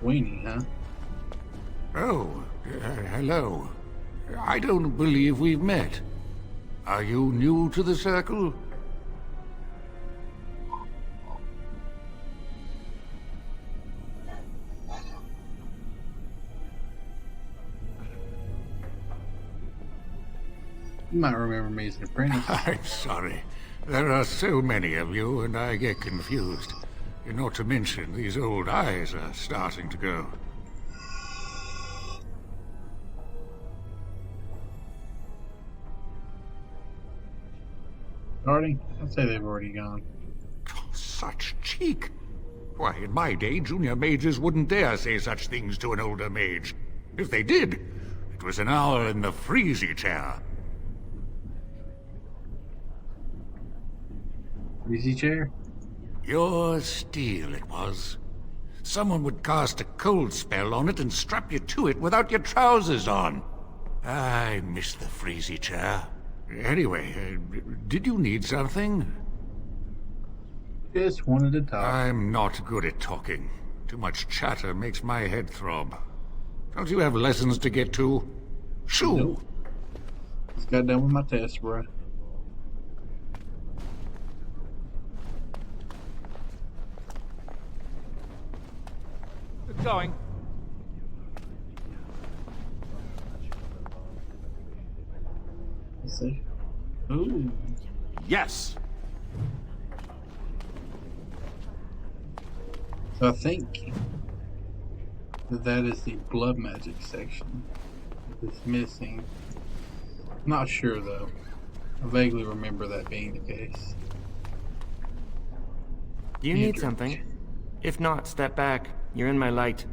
Sweeney, huh? Oh, hello. I don't believe we've met. Are you new to the Circle? You might remember me as an apprentice. I'm sorry. There are so many of you, and I get confused. Not to mention, these old eyes are starting to go. Starting? I'd say they've already gone. Such cheek! Why, in my day, junior mages wouldn't dare say such things to an older mage. If they did, it was an hour in the freezy chair. Easy chair? Your steel, it was. Someone would cast a cold spell on it and strap you to it without your trousers on. I miss the freezy chair. Anyway, did you need something? Just wanted to talk. I'm not good at talking. Too much chatter makes my head throb. Don't you have lessons to get to? Shoo! Nope. Just got done with my test, bro. Going. Let's see. Ooh. Yes. So I think that is the blood magic section that's missing. Not sure though. I vaguely remember that being the case. Do you need something? If not, step back. You're in my light.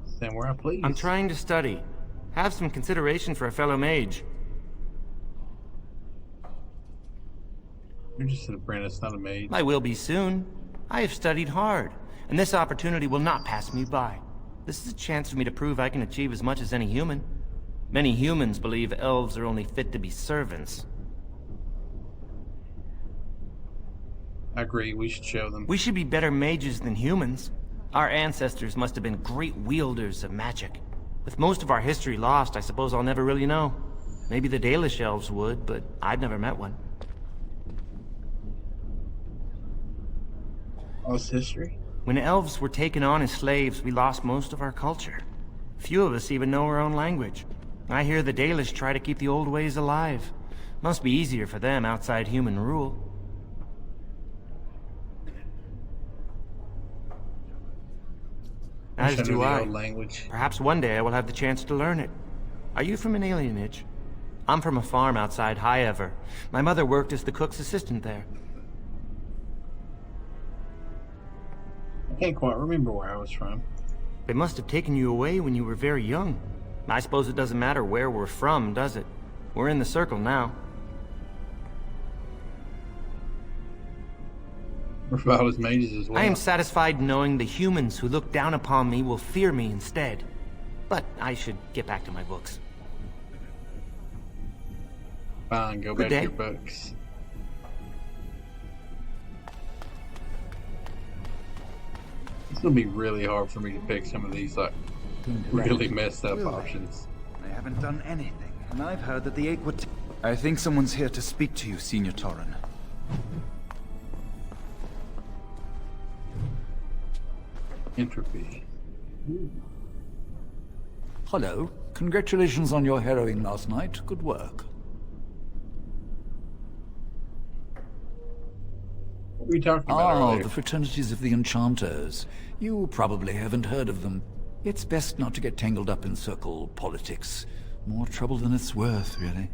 Stand where I please. I'm trying to study. Have some consideration for a fellow mage. You're just an apprentice, not a mage. I will be soon. I have studied hard, and this opportunity will not pass me by. This is a chance for me to prove I can achieve as much as any human. Many humans believe elves are only fit to be servants. I agree, we should show them. We should be better mages than humans. Our ancestors must have been great wielders of magic. With most of our history lost, I suppose I'll never really know. Maybe the Dalish elves would, but I've never met one. Lost history? When elves were taken on as slaves, we lost most of our culture. Few of us even know our own language. I hear the Dalish try to keep the old ways alive. Must be easier for them outside human rule. As do I. Language. Perhaps one day I will have the chance to learn it. Are you from an alienage? I'm from a farm outside Highever. My mother worked as the cook's assistant there. I can't quite remember where I was from. They must have taken you away when you were very young. I suppose it doesn't matter where we're from, does it? We're in the Circle now. We're about as mages as well. I am satisfied knowing the humans who look down upon me will fear me instead. But I should get back to my books. Fine, go back to your books. It's gonna be really hard for me to pick some of these like really messed up options. They haven't done anything, and I've heard that the I think someone's here to speak to you, Senior Torren. Entropy. Hello. Congratulations on your harrowing last night. Good work. What were you talking about earlier? The fraternities of the Enchanters. You probably haven't heard of them. It's best not to get tangled up in circle politics. More trouble than it's worth, really.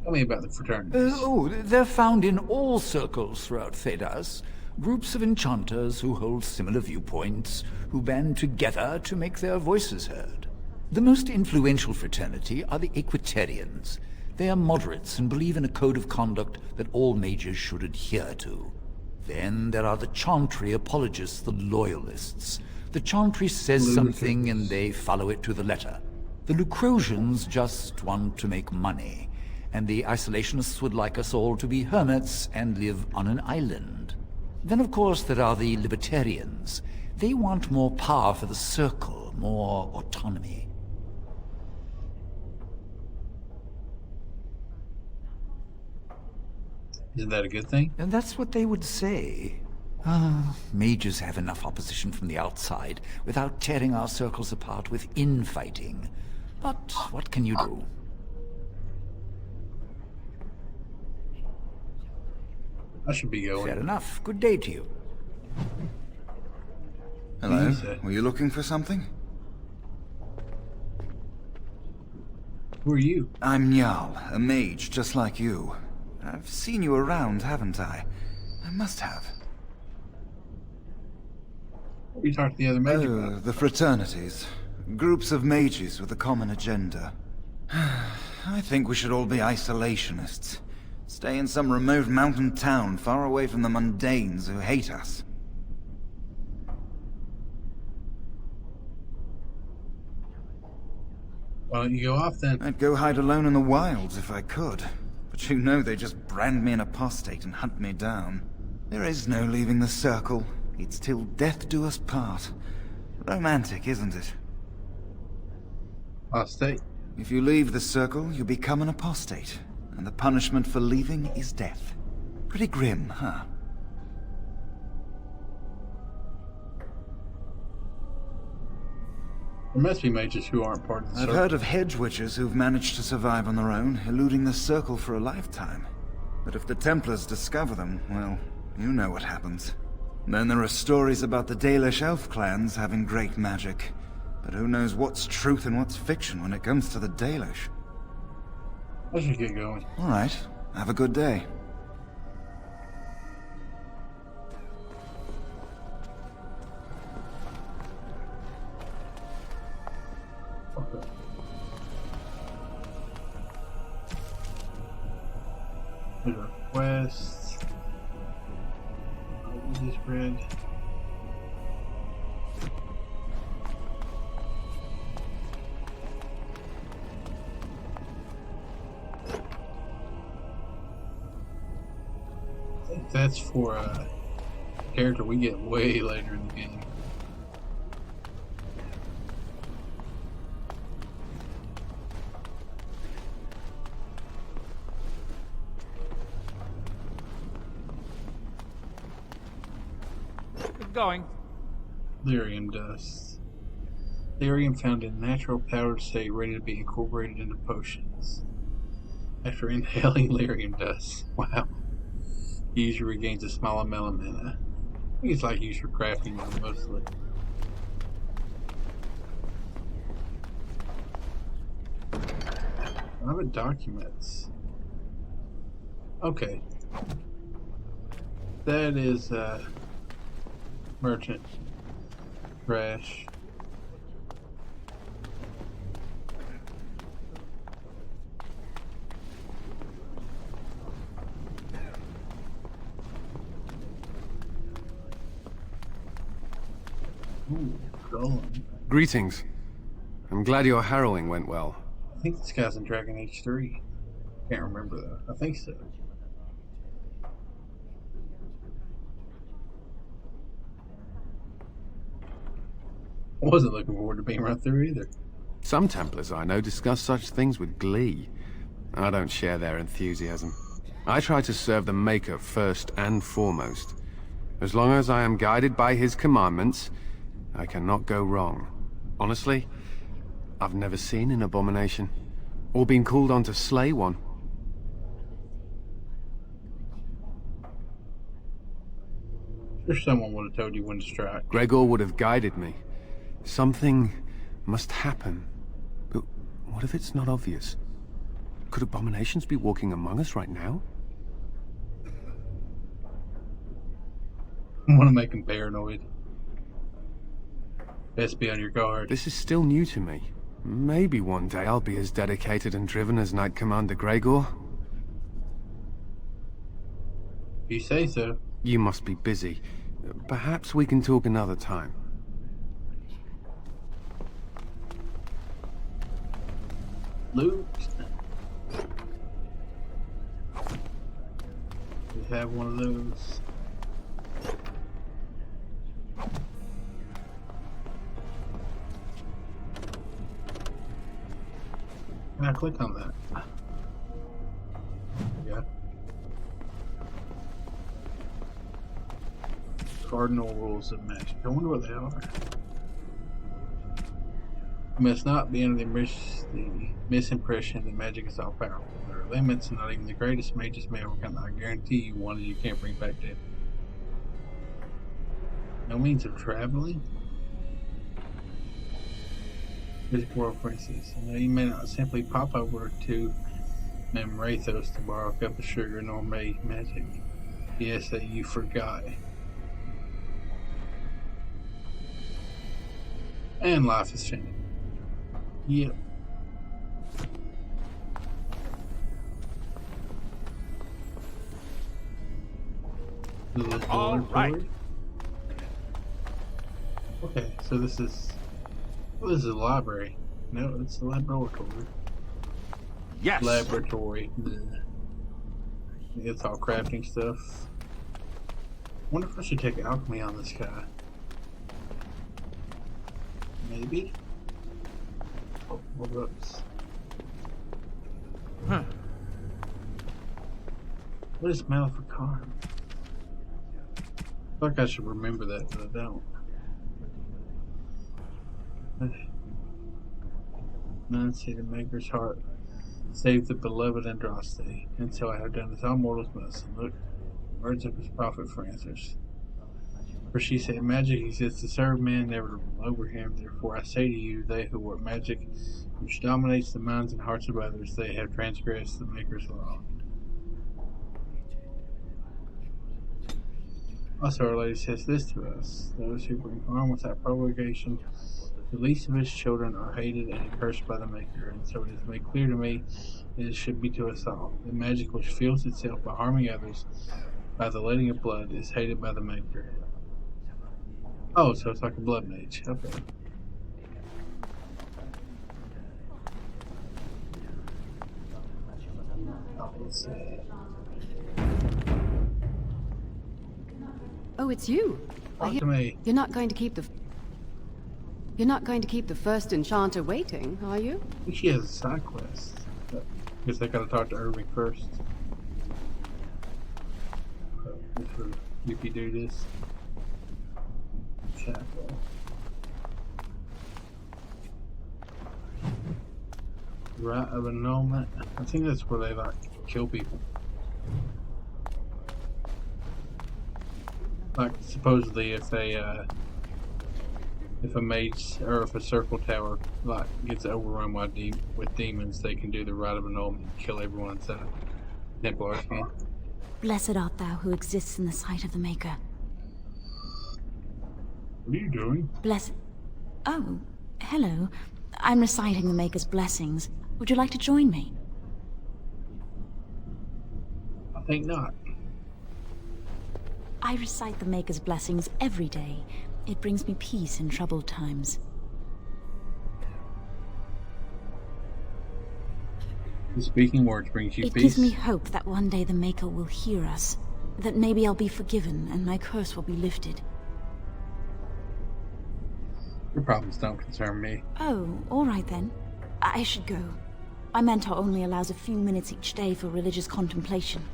Tell me about the fraternities. They're found in all circles throughout Thedas. Groups of enchanters who hold similar viewpoints, who band together to make their voices heard. The most influential fraternity are the Equitarians. They are moderates and believe in a code of conduct that all mages should adhere to. Then there are the Chantry apologists, the Loyalists. The Chantry says something and they follow it to the letter. The Lucrosians just want to make money. and the isolationists would like us all to be hermits and live on an island. Then, of course, there are the libertarians. They want more power for the Circle, more autonomy. Isn't that a good thing? And that's what they would say. Mages have enough opposition from the outside without tearing our circles apart with infighting. But what can you do? I should be going. Fair enough. Good day to you. Hello. Easy. Were you looking for something? Who are you? I'm Njal, a mage just like you. I've seen you around, haven't I? I must have. You talked to the other mage about? Oh, the fraternities. Groups of mages with a common agenda. I think we should all be isolationists. Stay in some remote mountain town far away from the mundanes who hate us. Why don't you go off then? I'd go hide alone in the wilds if I could. But you know they just brand me an apostate and hunt me down. There is no leaving the Circle. It's till death do us part. Romantic, isn't it? I'll stay. If you leave the Circle, you become an apostate. And the punishment for leaving is death. Pretty grim, huh? There must be mages who aren't part of the I've circle. heard of hedge witches who've managed to survive on their own, eluding the Circle for a lifetime. But if the Templars discover them, well, you know what happens. Then there are stories about the Dalish elf clans having great magic. But who knows what's truth and what's fiction when it comes to the Dalish? I should get going. Alright, have a good day. Okay. There's a quest. What is this red? I think that's for a character we get way later in the game. Keep going. Lyrium dust. Lyrium found in natural powdered state ready to be incorporated into potions. After inhaling lyrium dust. Wow. The user regains a small amount of mana. I think it's like used for crafting though, mostly. Private documents. Okay. That is merchant. Trash. Ooh, golem. Greetings. I'm glad your harrowing went well. I think this guy's in Dragon Age 3. Can't remember though. I think so. I wasn't looking forward to being run through either. Some Templars I know discuss such things with glee. I don't share their enthusiasm. I try to serve the Maker first and foremost. As long as I am guided by his commandments, I cannot go wrong. Honestly, I've never seen an abomination, or been called on to slay one. Sure, someone would have told you when to strike. Gregor would have guided me. Something must happen. But what if it's not obvious? Could abominations be walking among us right now? I want to make him paranoid. Best be on your guard. This is still new to me. Maybe one day I'll be as dedicated and driven as Knight Commander Gregor. If you say so. You must be busy. Perhaps we can talk another time. Loot. to have one of those. Can I click on that? Yeah. Cardinal rules of magic. I wonder what they are. You must not be under the misimpression that magic is all powerful. There are limits, and not even the greatest mages may overcome. I guarantee you one you can't bring back dead. No means of traveling? Physical world princess. You may not simply pop over to Memrathos to borrow a cup of sugar nor make magic. Yes, that you forgot. And life is changing. Yep. All right. Okay, so this is a library. No, it's a laboratory. Yes. Laboratory. Bleh. It's all crafting stuff. Wonder if I should take alchemy on this guy. Maybe. Oh, whoops. Huh. What is Maleficarum? I feel like I should remember that, but I don't. None see the Maker's heart. Save the beloved Andraste. And so I have done as all mortals must. And look, words of his prophet for answers. For she said, magic exists to serve man, never to rule over him. Therefore I say to you, they who work magic, which dominates the minds and hearts of others, they have transgressed the Maker's law. Also, Our Lady says this to us: those who bring harm without provocation, the least of his children, are hated and cursed by the Maker. And so it is made clear to me, as it should be to us all, that magic which fuels itself by harming others, by the letting of blood, is hated by the Maker. Oh, so it's like a blood mage. Okay. Oh, it's you. Talk to me. You're not going to keep the first enchanter waiting, are you? I think she has a side quest. Guess I gotta talk to Irving first. If you do this. Chapel. Rite of annulment. I think that's where they like kill people. Like supposedly if a mage or if a circle tower like gets overrun with demons, they can do the rite of annulment and kill everyone inside. Templars can. Blessed art thou who exists in the sight of the Maker. What are you doing? Blessed... Oh, hello. I'm reciting the Maker's blessings. Would you like to join me? I think not. I recite the Maker's blessings every day. It brings me peace in troubled times. The speaking words brings you It peace. gives me hope that one day the Maker will hear us. That maybe I'll be forgiven and my curse will be lifted. Your problems don't concern me. Oh, all right then. I should go. My mentor only allows a few minutes each day for religious contemplation.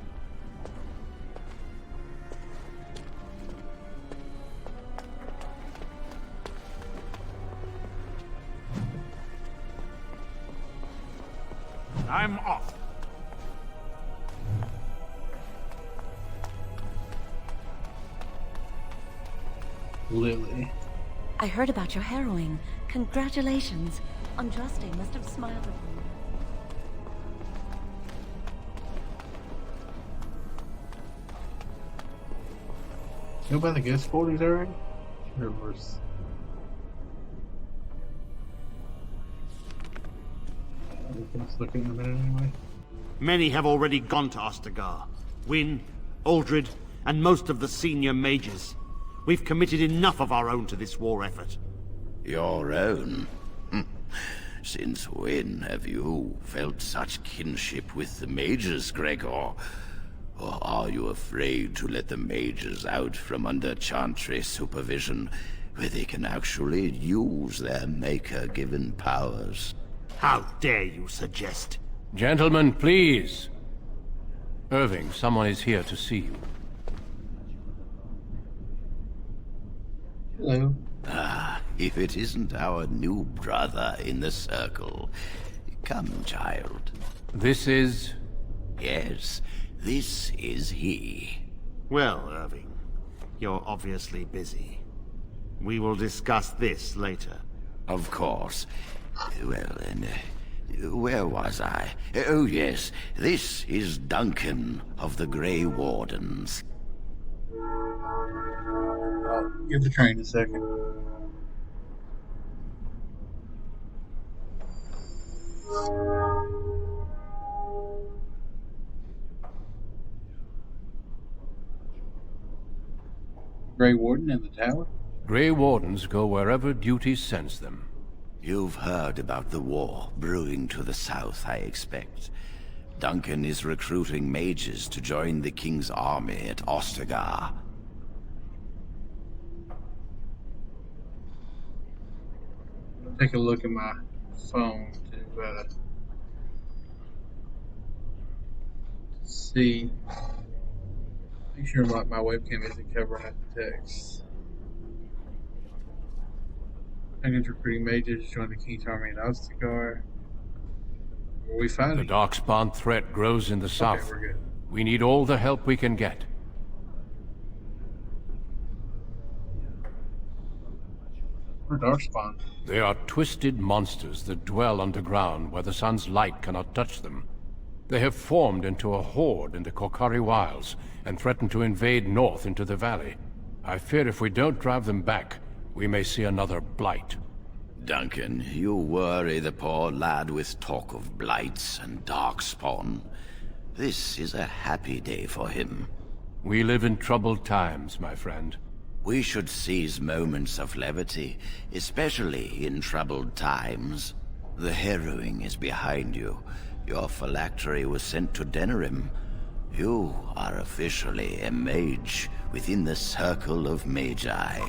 I'm off. Lily. I heard about your harrowing. Congratulations. Andraste must have smiled at you. You know about the guest folders already? Or worse? Let's look in a minute anyway. Many have already gone to Ostagar. Wynne, Aldred, and most of the senior mages. We've committed enough of our own to this war effort. Your own? Since when have you felt such kinship with the mages, Gregor? Or are you afraid to let the mages out from under Chantry supervision, where they can actually use their Maker-given powers? How dare you suggest? Gentlemen, please. Irving, someone is here to see you. Hello. Ah, if it isn't our new brother in the circle. Come, child. This is... Yes, this is he. Well, Irving, you're obviously busy. We will discuss this later. Of course. Well, then, where was I? Oh, yes, this is Duncan of the Grey Wardens. I'll give the train a second. Grey Warden in the tower? Grey Wardens go wherever duty sends them. You've heard about the war brewing to the south, I expect. Duncan is recruiting mages to join the King's army at Ostagar. I'll take a look at my phone to see. Make sure my webcam isn't covering up the text. Duncan's recruiting mages to join the King's army at Ostagar. Are we The fighting? Darkspawn threat grows in the south. Okay, we're good. We need all the help we can get. We're Darkspawn. They are twisted monsters that dwell underground where the sun's light cannot touch them. They have formed into a horde in the Korkari Wilds and threaten to invade north into the valley. I fear if we don't drive them back, we may see another blight. Duncan, you worry the poor lad with talk of blights and darkspawn. This is a happy day for him. We live in troubled times, my friend. We should seize moments of levity, especially in troubled times. The harrowing is behind you. Your phylactery was sent to Denerim. You are officially a mage within the circle of Magi.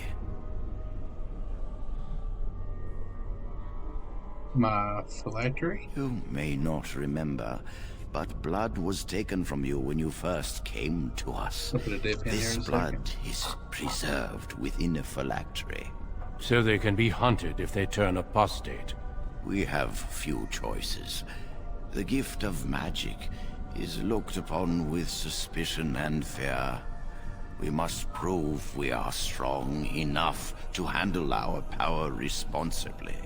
My phylactery? You may not remember, but blood was taken from you when you first came to us. I'll put a dip in This there in a blood is preserved within a phylactery. So they can be hunted if they turn apostate. We have few choices. The gift of magic is looked upon with suspicion and fear. We must prove we are strong enough to handle our power responsibly.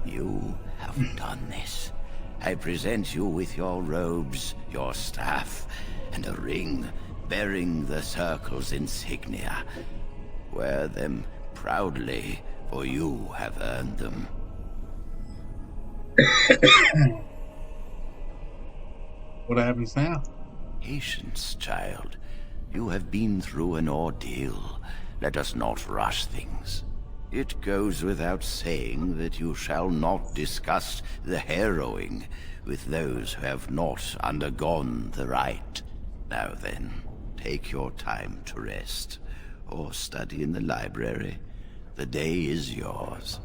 You have done this. I present you with your robes, your staff, and a ring bearing the Circle's insignia. Wear them proudly, for you have earned them. What happens now? Patience, child. You have been through an ordeal. Let us not rush things. It goes without saying that you shall not discuss the harrowing with those who have not undergone the rite. Now then, take your time to rest, or study in the library. The day is yours.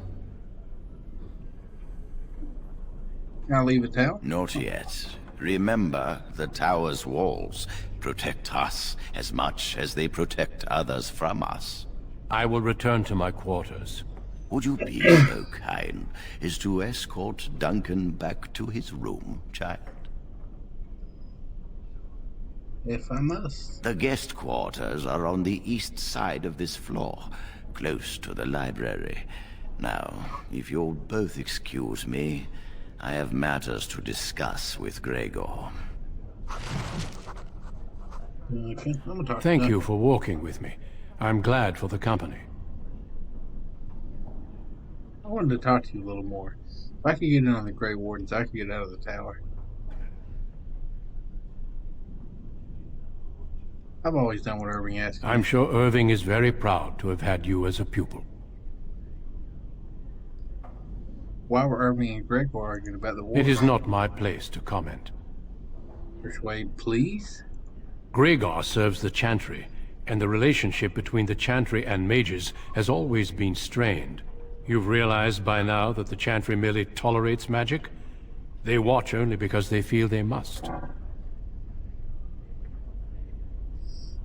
Can I leave the town? Not yet. Remember, the tower's walls protect us as much as they protect others from us. I will return to my quarters. Would you be so kind as to escort Duncan back to his room, child? If I must. The guest quarters are on the east side of this floor, close to the library. Now, if you'll both excuse me, I have matters to discuss with Gregor. Okay, I'm gonna talk Thank to you for walking with me. I'm glad for the company. I wanted to talk to you a little more. If I could get in on the Grey Wardens, I could get out of the tower. I've always done what Irving asked me. I'm sure Irving is very proud to have had you as a pupil. Why were Irving and Gregor arguing about the war? It is not my place to comment. Persuade, please? Gregor serves the Chantry, and the relationship between the Chantry and mages has always been strained. You've realized by now that the Chantry merely tolerates magic? They watch only because they feel they must.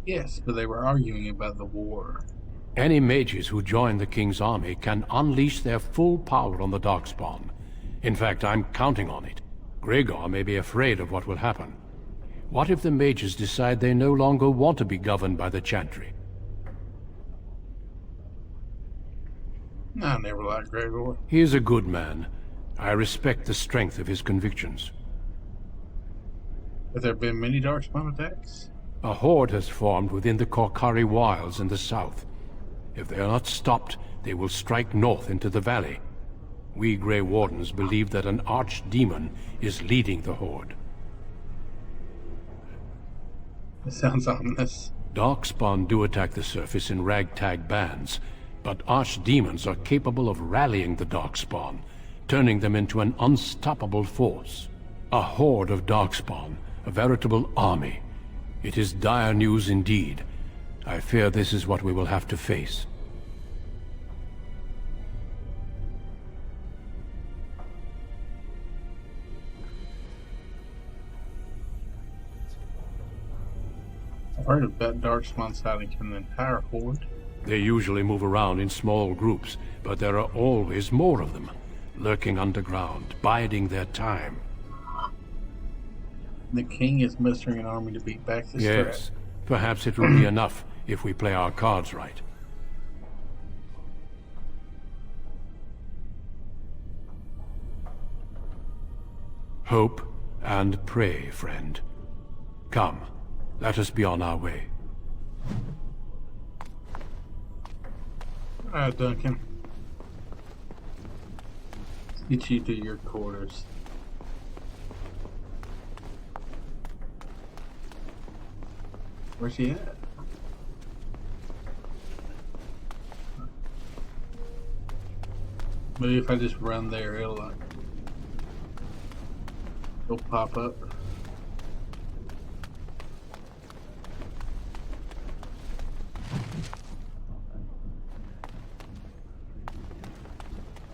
Yes, but they were arguing about the war. Any mages who join the King's army can unleash their full power on the Darkspawn. In fact, I'm counting on it. Gregor may be afraid of what will happen. What if the mages decide they no longer want to be governed by the Chantry? I never liked Gregor. He is a good man. I respect the strength of his convictions. Have there been many Darkspawn attacks? A horde has formed within the Korkari Wilds in the south. If they are not stopped, they will strike north into the valley. We Grey Wardens believe that an archdemon is leading the horde. It sounds ominous. Darkspawn do attack the surface in ragtag bands, but archdemons are capable of rallying the Darkspawn, turning them into an unstoppable force. A horde of Darkspawn, a veritable army. It is dire news indeed. I fear this is what we will have to face. I've heard about Darkspawn siding an entire horde. They usually move around in small groups, but there are always more of them, lurking underground, biding their time. The king is mustering an army to beat back this threat. Yes, perhaps it will be enough if we play our cards right. Hope and pray, friend. Come, let us be on our way. Alright, Duncan. Let's get you to your quarters. Where's he at? Maybe if I just run there, it'll pop up.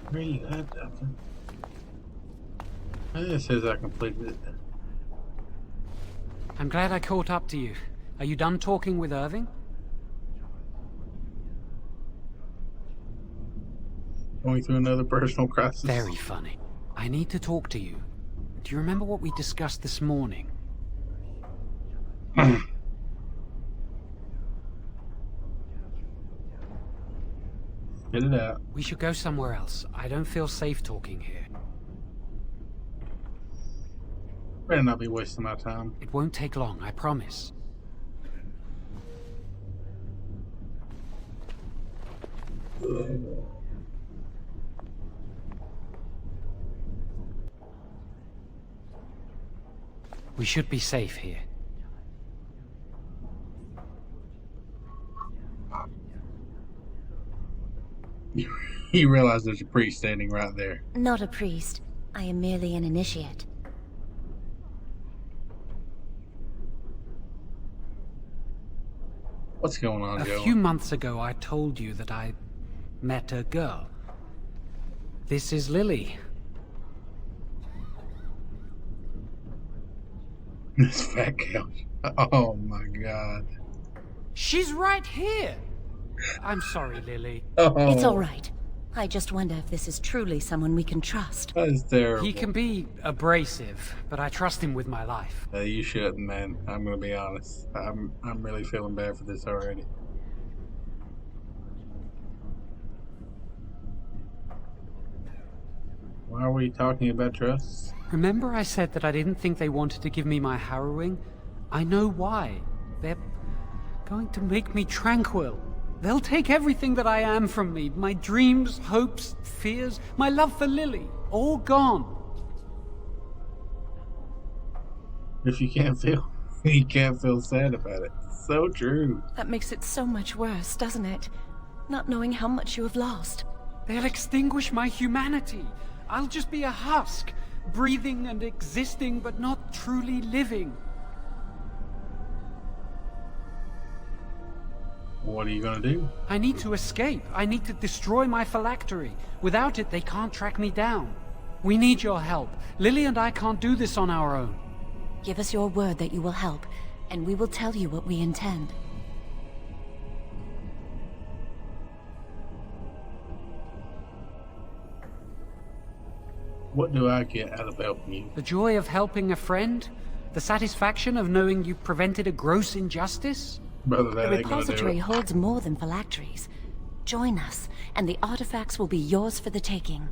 Where are you at, Duncan? I think it says I completed it. I'm glad I caught up to you. Are you done talking with Irving? Going through another personal crisis. Very funny. I need to talk to you. Do you remember what we discussed this morning? Get it out. We should go somewhere else. I don't feel safe talking here. Better not be wasting my time. It won't take long, I promise. We should be safe here. You realize there's a priest standing right there. Not a priest. I am merely an initiate. What's going on, Joe? A few months ago, I told you that I met a girl. This is Lily. This fat couch. Oh my god. She's right here! I'm sorry, Lily. Oh. It's all right. I just wonder if this is truly someone we can trust. That is terrible. He can be abrasive, but I trust him with my life. You shouldn't, man. I'm gonna be honest. I'm really feeling bad for this already. Why are we talking about trusts? Remember I said that I didn't think they wanted to give me my harrowing? I know why. They're going to make me tranquil. They'll take everything that I am from me. My dreams, hopes, fears, my love for Lily. All gone. If you can't feel, you can't feel sad about it. So true. That makes it so much worse, doesn't it? Not knowing how much you have lost. They'll extinguish my humanity. I'll just be a husk, breathing and existing, but not truly living. What are you gonna do? I need to escape. I need to destroy my phylactery. Without it, they can't track me down. We need your help. Lily and I can't do this on our own. Give us your word that you will help, and we will tell you what we intend. What do I get out of helping you? The joy of helping a friend? The satisfaction of knowing you prevented a gross injustice? Brother, The that ain't gonna do repository it. holds more than phylacteries. Join us, and the artifacts will be yours for the taking.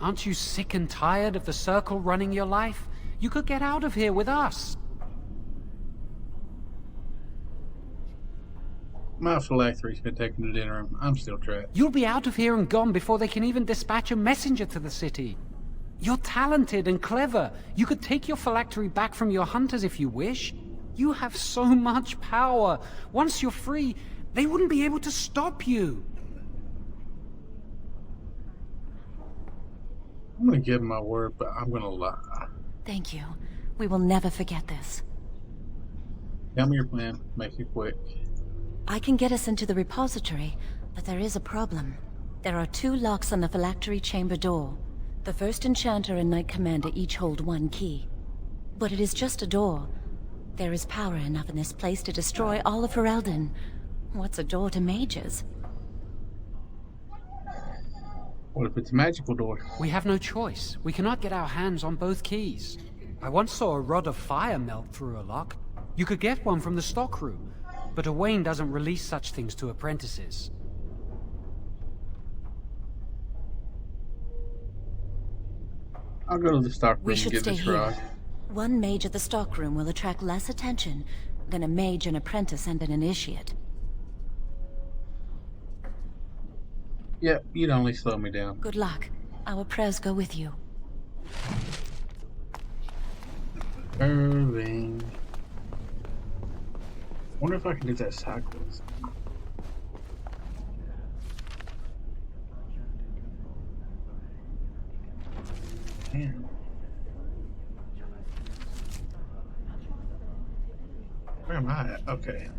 Aren't you sick and tired of the Circle running your life? You could get out of here with us. My phylactery's been taken to dinner. I'm still trapped. You'll be out of here and gone before they can even dispatch a messenger to the city. You're talented and clever. You could take your phylactery back from your hunters if you wish. You have so much power. Once you're free, they wouldn't be able to stop you. I'm gonna give my word, but I'm gonna lie. Thank you. We will never forget this. Tell me your plan. Make it quick. I can get us into the repository, but there is a problem. There are 2 locks on the phylactery chamber door. The First Enchanter and Knight Commander each hold 1 key. But it is just a door. There is power enough in this place to destroy all of Ferelden. What's a door to mages? What if it's a magical door? We have no choice. We cannot get our hands on both keys. I once saw a rod of fire melt through a lock. You could get one from the stockroom, but Owain doesn't release such things to apprentices. I'll go to the stockroom We and should get stay this here. rod. 1 mage at the stockroom will attract less attention than a mage, an apprentice, and an initiate. Yep, you'd only slow me down. Good luck. Our prayers go with you. Irving. Wonder if I can do that sideways. Damn. Where am I at? Okay.